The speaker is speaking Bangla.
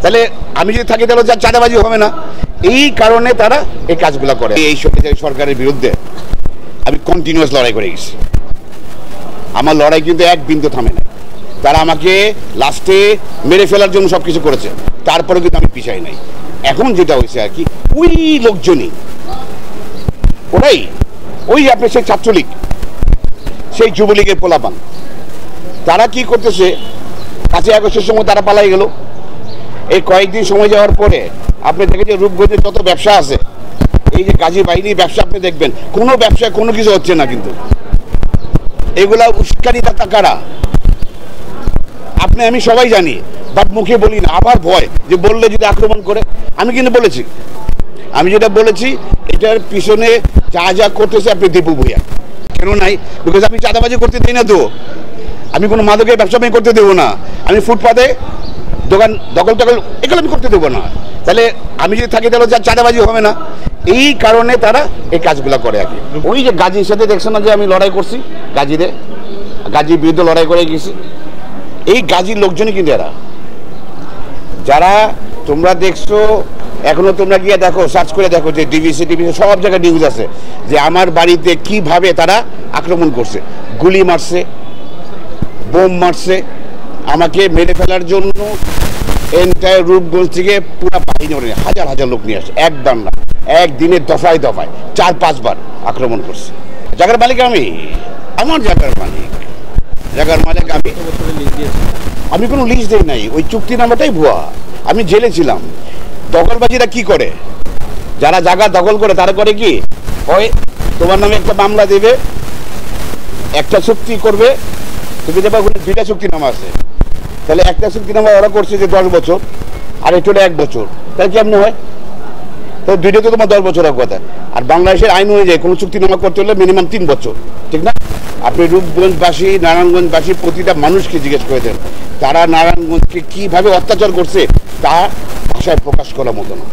তাহলে আমি যদি থাকি তাহলে চাঁদাবাজি হবে না। এই কারণে তারা এই কাজগুলো করে। এই সরকারের বিরুদ্ধে আমি কন্টিনিউয়াস লড়াই করে গেছি। আমার লড়াই কিন্তু এক বিন্দু থামে না। তারা আমাকে লাস্টে মেরে ফেলার জন্য সব কিছু করেছে, তারপরে কিন্তু আমি পিছাই নাই। এখন যেটা হয়েছে আর কি, ওই লোকজনই ওরাই ওই আপনার সেই ছাত্রলীগ, সেই যুবলীগের পোলাপান, তারা কি করতেছে, 5ই আগস্টের সময় তারা পালাই গেল। এই কয়েকদিন সময় যাওয়ার পরে আপনি দেখেন যে রূপগঞ্জের যত ব্যবসা আছে, এই যে গাজী বাহিনী ব্যবসা আপনি দেখবেন কোনো ব্যবসায় কোনো কিছু হচ্ছে না। কিন্তু এগুলা উস্কানিদাতা কারা আপনি আমি সবাই জানি, বাট মুখে বলি না। আবার ভয় যে বললে যদি আক্রমণ করে। আমি কিন্তু বলেছি, আমি যেটা বলেছি এটার পিছনে যা যা করতেছে আপনি দীপু ভূঁইয়া কেন নাই, বিকজ আমি চাঁদাবাজি করতে দিই না। তো আমি কোনো মাদকের ব্যবসা আমি করতে দেবো না। আমি ফুটপাতে দোকান দখল এগুলো আমি করতে দেবো না। তাহলে আমি যদি থাকি তাহলে চাঁদাবাজি হবে না। এই কারণে তারা এই কাজগুলো করে আর কি। ওই যে গাজীর সাথে দেখছো না যে আমি লড়াই করছি, গাজীর বিরুদ্ধে লড়াই করে গেছি। এই গাজীর লোকজনই কিন্তু এরা, যারা তোমরা দেখছো, এখনো তোমরা গিয়ে দেখো, সার্চ করে দেখো যে ডিবিসি সব জায়গায় নিউজ আছে যে আমার বাড়িতে কিভাবে তারা আক্রমণ করছে, গুলি মারছে, বোম মারছে, আমাকে মেরে ফেলার জন্য এন্টায়ার রূপগঞ্জ থেকে পুরো বাহিনী হাজার হাজার লোক নিয়ে আসছে। একবার না, একদিনে দফায় 4-5 বার আক্রমণ করছে। জায়গার মালিক আমি, আমার জায়গার মালিক আমি কোনো লিস্ট দিই নাই। ওই চুক্তি নাম্বারটাই ভুয়া। আমি জেলে ছিলাম। দখলবাজিরা কি করে, যারা জায়গা দখল করে তারা করে কি, ওই তোমার নামে একটা মামলা দেবে, একটা চুক্তি করবে, তুমি দেখবা 2টা চুক্তিনামা আছে। তাহলে একটা চুক্তিনামা ওরা করছে যে 10 বছর, আর এটা 1 বছর, তাহলে কেমনি হয়? তো 2টা তো তোমার 10 বছরের কথা। আর বাংলাদেশের আইন অনুযায়ী কোনো চুক্তিনামা করতে হলে মিনিমাম 3 বছর, ঠিক না? আপনি রূপগঞ্জবাসী, নারায়ণগঞ্জবাসী প্রতিটা মানুষকে জিজ্ঞেস করে দেন, তারা নারায়ণগঞ্জকে কিভাবে অত্যাচার করছে তা ভাষায় প্রকাশ করার মতো না।